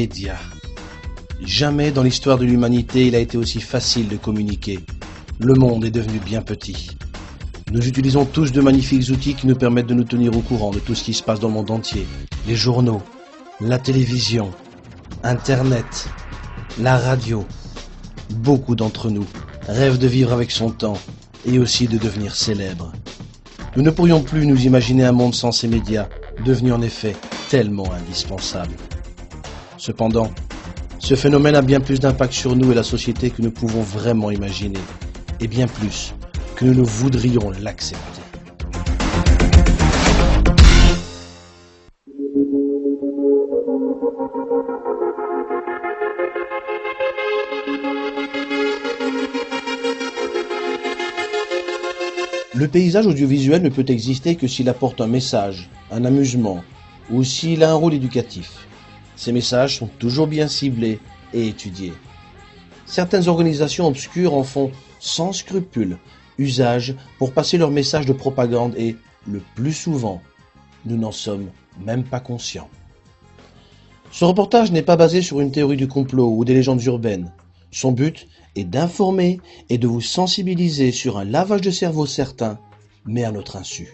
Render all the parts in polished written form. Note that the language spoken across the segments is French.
médias. Jamais dans l'histoire de l'humanité il a été aussi facile de communiquer. Le monde est devenu bien petit. Nous utilisons tous de magnifiques outils qui nous permettent de nous tenir au courant de tout ce qui se passe dans le monde entier. Les journaux, la télévision, Internet, la radio. Beaucoup d'entre nous rêvent de vivre avec son temps et aussi de devenir célèbres. Nous ne pourrions plus nous imaginer un monde sans ces médias, devenus en effet tellement indispensables. Cependant, ce phénomène a bien plus d'impact sur nous et la société que nous pouvons vraiment imaginer, et bien plus que nous ne voudrions l'accepter. Le paysage audiovisuel ne peut exister que s'il apporte un message, un amusement, ou s'il a un rôle éducatif. Ces messages sont toujours bien ciblés et étudiés. Certaines organisations obscures en font sans scrupule usage pour passer leur message de propagande et, le plus souvent, nous n'en sommes même pas conscients. Ce reportage n'est pas basé sur une théorie du complot ou des légendes urbaines. Son but est d'informer et de vous sensibiliser sur un lavage de cerveau certain, mais à notre insu.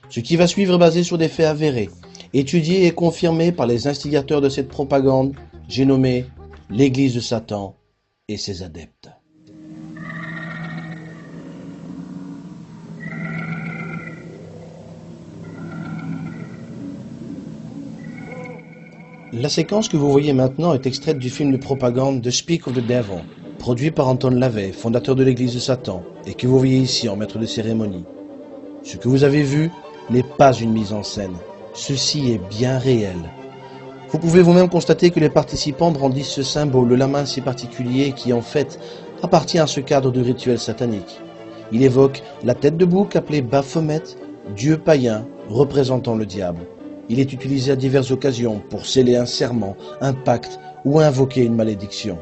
Ce qui va suivre est basé sur des faits avérés, étudiés et confirmés par les instigateurs de cette propagande, j'ai nommé l'Église de Satan et ses adeptes. La séquence que vous voyez maintenant est extraite du film de propagande The Speak of the Devil, produit par Anton LaVey, fondateur de l'Église de Satan, et que vous voyez ici en maître de cérémonie. Ce que vous avez vu n'est pas une mise en scène, ceci est bien réel. Vous pouvez vous-même constater que les participants brandissent ce symbole de la main si particulier qui en fait appartient à ce cadre du rituel satanique. Il évoque la tête de bouc appelée Baphomet, dieu païen représentant le diable. Il est utilisé à diverses occasions pour sceller un serment, un pacte ou invoquer une malédiction.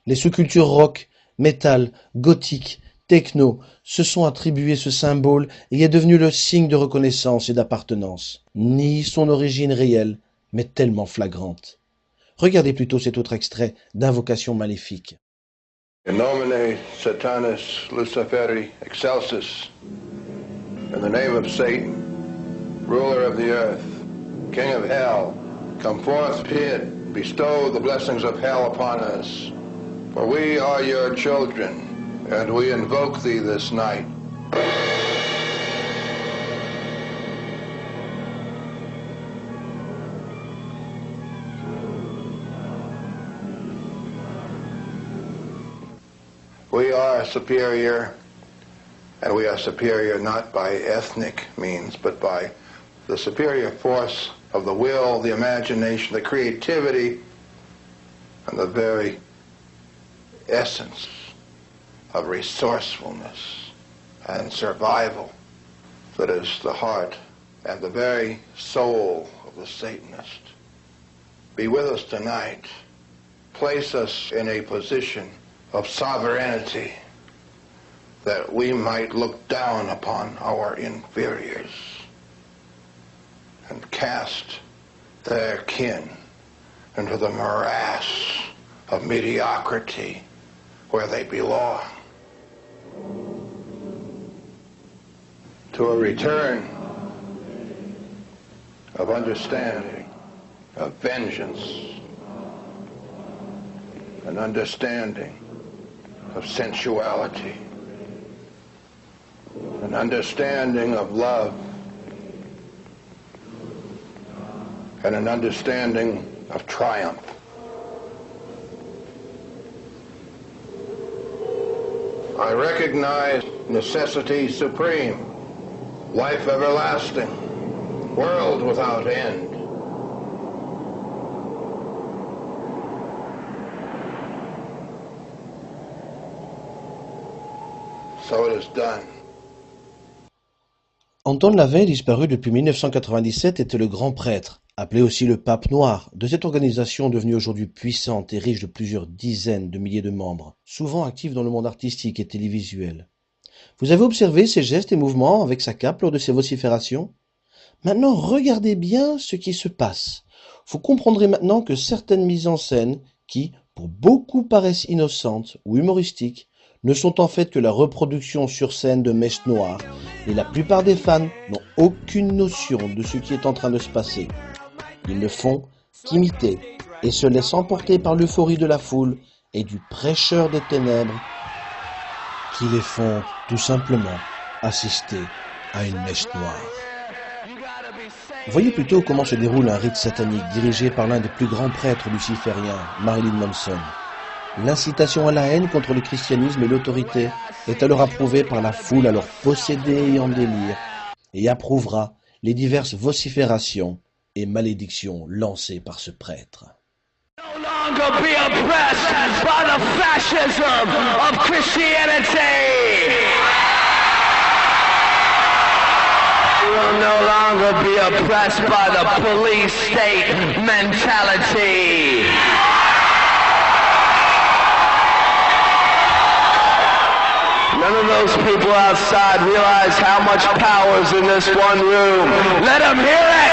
Les sous-cultures rock, métal, gothique, techno se sont attribués ce symbole et est devenu le signe de reconnaissance et d'appartenance. Ni son origine réelle, mais tellement flagrante. Regardez plutôt cet autre extrait d'invocation maléfique. In nomine Satanis Luciferi Excelsis, in the name of Satan, ruler of the earth, king of hell, come forth, pit, bestow the blessings of hell upon us. For we are your children, and we invoke thee this night. We are superior, and we are superior not by ethnic means, but by the superior force of the will, the imagination, the creativity, and the very essence of resourcefulness and survival that is the heart and the very soul of the Satanist. Be with us tonight. Place us in a position of sovereignty that we might look down upon our inferiors and cast their kin into the morass of mediocrity where they belong. To a return of understanding, of vengeance, an understanding of sensuality, an understanding of love, and an understanding of triumph. I recognize necessity supreme, life everlasting, world without end. So it is done. Anton LaVey, disparu depuis 1997, était le grand prêtre, appelé aussi le pape noir, de cette organisation devenue aujourd'hui puissante et riche de plusieurs dizaines de milliers de membres, souvent actifs dans le monde artistique et télévisuel. Vous avez observé ses gestes et mouvements avec sa cape lors de ses vociférations? Maintenant, regardez bien ce qui se passe. Vous comprendrez maintenant que certaines mises en scène, qui, pour beaucoup paraissent innocentes ou humoristiques, ne sont en fait que la reproduction sur scène de mèches noires, et la plupart des fans n'ont aucune notion de ce qui est en train de se passer. Ils ne font qu'imiter et se laissent emporter par l'euphorie de la foule et du prêcheur des ténèbres qui les font tout simplement assister à une mèche noire. Voyez plutôt comment se déroule un rite satanique dirigé par l'un des plus grands prêtres lucifériens, Marilyn Manson. L'incitation à la haine contre le christianisme et l'autorité est alors approuvée par la foule alors possédée et en délire, et approuvera les diverses vociférations et malédictions lancées par ce prêtre. No longer be oppressed by the fascism of Christianity. You will no longer be oppressed by the police state mentality. None of those people outside realize how much power is in this one room. Let them hear it!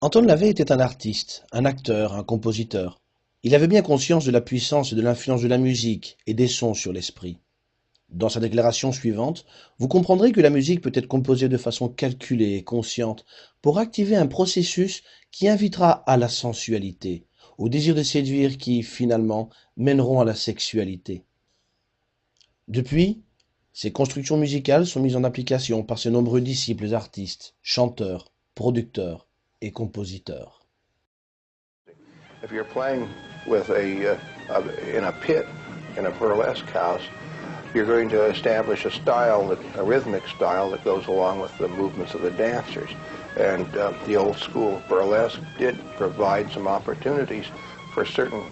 Anton LaVey était un artiste, un acteur, un compositeur. Il avait bien conscience de la puissance et de l'influence de la musique et des sons sur l'esprit. Dans sa déclaration suivante, vous comprendrez que la musique peut être composée de façon calculée et consciente pour activer un processus qui invitera à la sensualité, au désir de séduire qui, finalement, mèneront à la sexualité. Depuis, ces constructions musicales sont mises en application par ses nombreux disciples artistes, chanteurs, producteurs et compositeurs. If you're playing with in a pit, in a burlesque house, you're going to establish a style, a rhythmic style that goes along with the movements of the dancers. And the old school burlesque did provide some opportunities for certain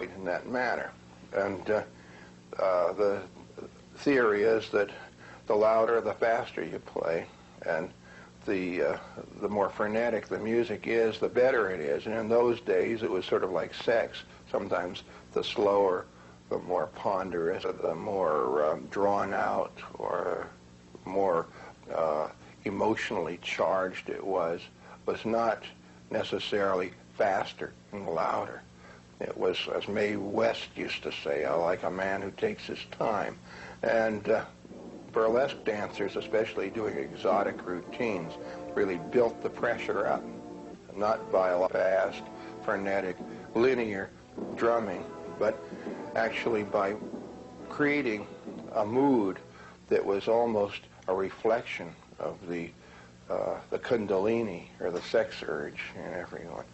in that manner. And the theory is that the louder, the faster you play, and the more frenetic the music is, the better it is. And in those days, it was sort of like sex. Sometimes the slower, the more ponderous, the more drawn out, or more emotionally charged it was not necessarily faster and louder. It was, as Mae West used to say, like a man who takes his time. And burlesque dancers, especially doing exotic routines, really built the pressure up, not by a fast, frenetic, linear drumming, but actually by creating a mood that was almost a reflection of the kundalini, or the sex urge in everyone,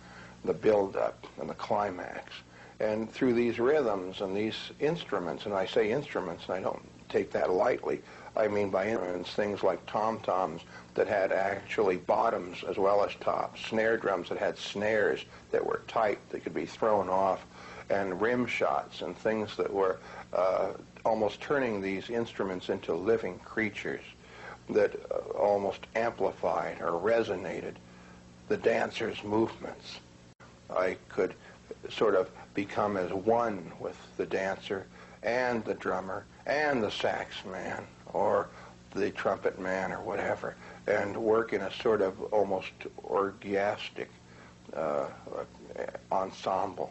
the build-up and the climax. And through these rhythms and these instruments, and I say instruments, and I don't take that lightly, I mean by instruments things like tom-toms that had actually bottoms as well as tops, snare drums that had snares that were tight, that could be thrown off, and rim shots and things that were almost turning these instruments into living creatures. that almost amplified or resonated the dancer's movements. I could sort of become as one with the dancer and the drummer and the sax man or the trumpet man or whatever, and work in a sort of almost orgiastic ensemble.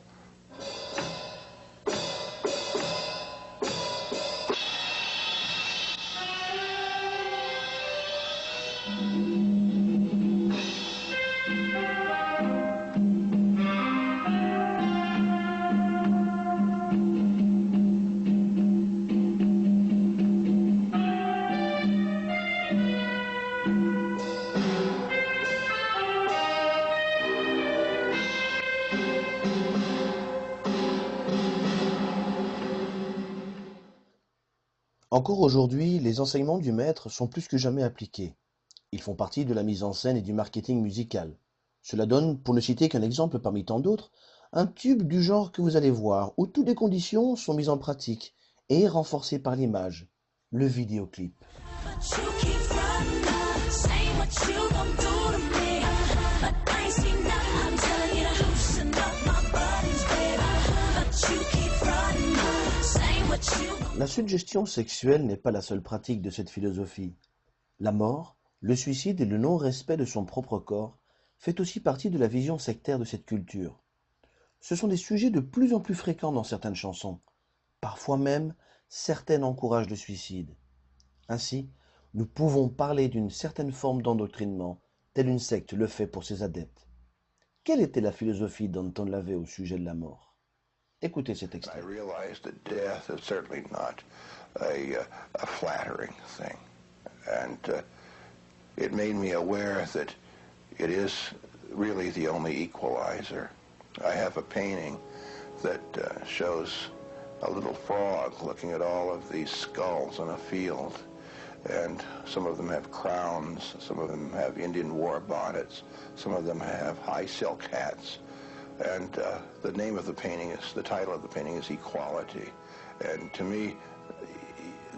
Encore aujourd'hui, les enseignements du maître sont plus que jamais appliqués. Ils font partie de la mise en scène et du marketing musical. Cela donne, pour ne citer qu'un exemple parmi tant d'autres, un tube du genre que vous allez voir, où toutes les conditions sont mises en pratique et renforcées par l'image, le vidéoclip. La suggestion sexuelle n'est pas la seule pratique de cette philosophie. La mort, le suicide et le non-respect de son propre corps fait aussi partie de la vision sectaire de cette culture. Ce sont des sujets de plus en plus fréquents dans certaines chansons. Parfois même, certaines encouragent le suicide. Ainsi, nous pouvons parler d'une certaine forme d'endoctrinement, telle une secte le fait pour ses adeptes. Quelle était la philosophie d'Anton LaVey au sujet de la mort? Écoutez cet extrait. I realized that death is certainly not a flattering thing. And it made me aware that it is really the only equalizer. I have a painting that shows a little frog looking at all of these skulls in a field. And some of them have crowns, some of them have Indian war bonnets, some of them have high silk hats. And the name of the painting is, the title of the painting is Equality. And to me,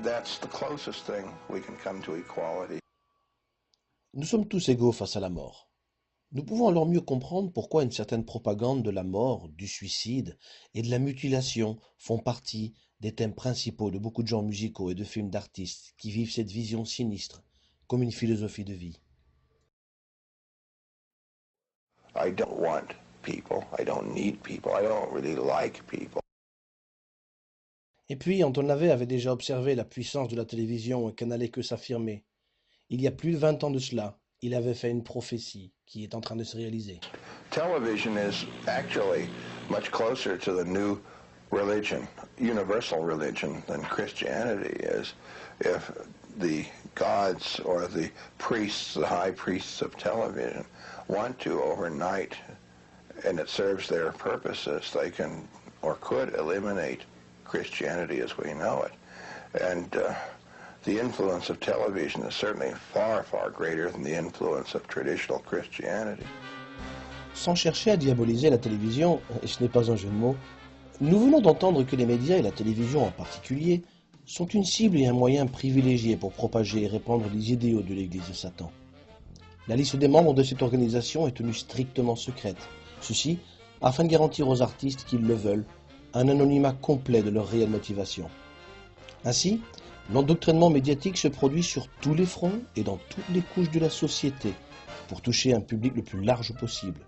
that's the closest thing we can come to equality. Nous sommes tous égaux face à la mort. Nous pouvons alors mieux comprendre pourquoi une certaine propagande de la mort, du suicide et de la mutilation font partie des thèmes principaux de beaucoup de genres musicaux et de films d'artistes qui vivent cette vision sinistre comme une philosophie de vie. I don't want people. I don't need people. I don't really like people. Et puis, Anton LaVey avait déjà observé la puissance de la télévision et qu'elle n'allait que s'affirmer. Il y a plus de 20 ans de cela, il avait fait une prophétie qui est en train de se réaliser. Television is actually much closer to the new religion, universal religion, than Christianity is. If the gods or the priests, the high priests of television, want to overnight, and it serves their purposes, they can or could eliminate Christianity as we know it. And the influence of television is certainly far, far greater than the influence of traditional Christianity. Sans chercher à diaboliser la télévision, et ce n'est pas un jeu de mots, nous venons d'entendre que les médias et la télévision en particulier sont une cible et un moyen privilégié pour propager et répandre les idéaux de l'Église de Satan. La liste des membres de cette organisation est tenue strictement secrète, ceci afin de garantir aux artistes qui le veulent un anonymat complet de leur réelle motivation. Ainsi, l'endoctrinement médiatique se produit sur tous les fronts et dans toutes les couches de la société pour toucher un public le plus large possible.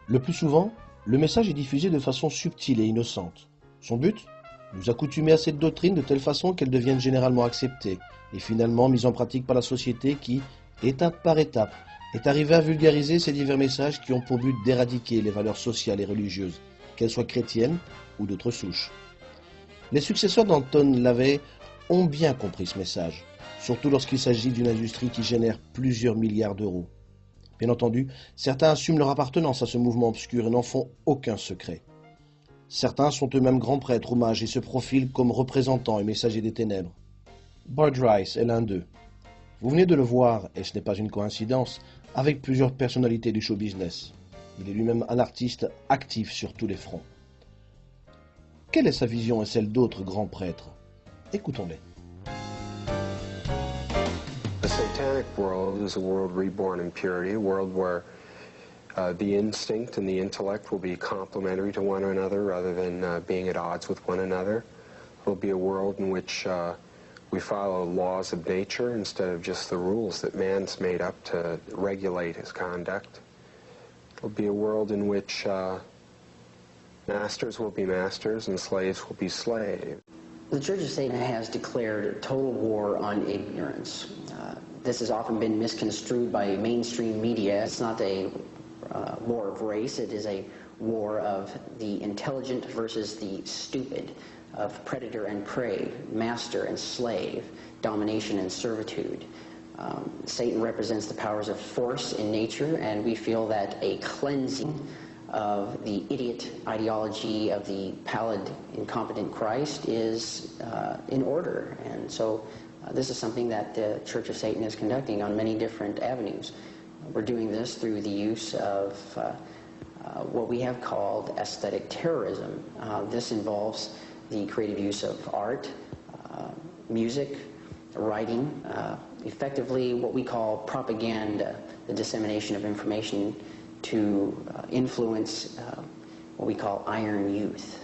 Le plus souvent, le message est diffusé de façon subtile et innocente. Son but ? Nous accoutumer à cette doctrine de telle façon qu'elle devienne généralement acceptée et finalement mise en pratique par la société qui, étape par étape, est arrivée à vulgariser ces divers messages qui ont pour but d'éradiquer les valeurs sociales et religieuses, qu'elles soient chrétiennes ou d'autres souches. Les successeurs d'Anton LaVey ont bien compris ce message, surtout lorsqu'il s'agit d'une industrie qui génère plusieurs milliards d'euros. Bien entendu, certains assument leur appartenance à ce mouvement obscur et n'en font aucun secret. Certains sont eux-mêmes grands prêtres ou mages et se profilent comme représentants et messagers des ténèbres. Bart Rice est l'un d'eux. Vous venez de le voir, et ce n'est pas une coïncidence, avec plusieurs personnalités du show business. Il est lui-même un artiste actif sur tous les fronts. Quelle est sa vision et celle d'autres grands prêtres? Écoutons-les. satanic world is a world reborn in purity, a world where the instinct and the intellect will be complementary to one another rather than being at odds with one another. It will be a world in which we follow laws of nature instead of just the rules that man's made up to regulate his conduct. It will be a world in which masters will be masters and slaves will be slaves. The Church of Satan has declared total war on ignorance. This has often been misconstrued by mainstream media. It's not a war of race, it is a war of the intelligent versus the stupid, of predator and prey, master and slave, domination and servitude. Satan represents the powers of force in nature, and we feel that a cleansing of the idiot ideology of the pallid, incompetent Christ is in order. And so this is something that the Church of Satan is conducting on many different avenues. We're doing this through the use of what we have called aesthetic terrorism. This involves the creative use of art, music, writing, effectively what we call propaganda, the dissemination of information to influence what we call iron youth.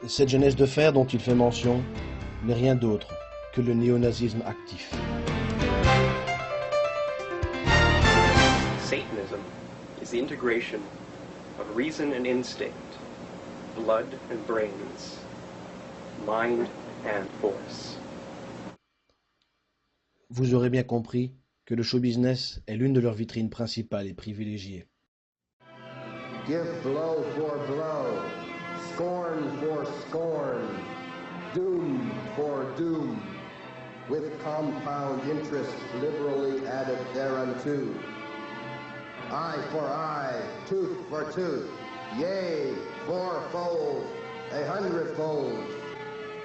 Cette jeunesse de fer dont il fait mention n'est rien d'autre que le néonazisme actif. Satanism is the integration of reason and instinct, blood and brains, mind and force. Vous aurez bien compris que le show business est l'une de leurs vitrines principales et privilégiées. Give blow for blow, scorn for scorn, doom for doom, with compound interest liberally added thereunto. Eye for eye, tooth for tooth, yea, fourfold, 100-fold.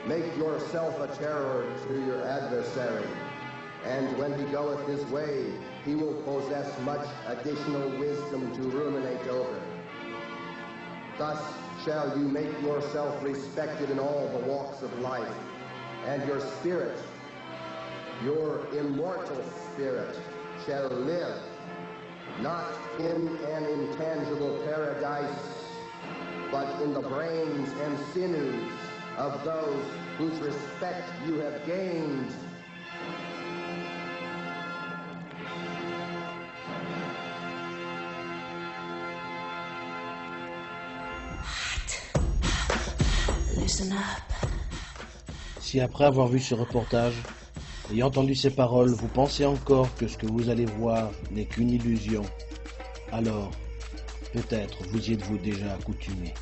Make yourself a terror to your adversary, and when he goeth his way, he will possess much additional wisdom to ruminate over. Thus shall you make yourself respected in all the walks of life, and your spirit, your immortal spirit, shall live, not in an intangible paradise, but in the brains and sinews of those whose respect you have gained. Listen up. Si après avoir vu ce reportage, ayant entendu ces paroles, vous pensez encore que ce que vous allez voir n'est qu'une illusion, alors peut-être vous y êtes-vous déjà accoutumé.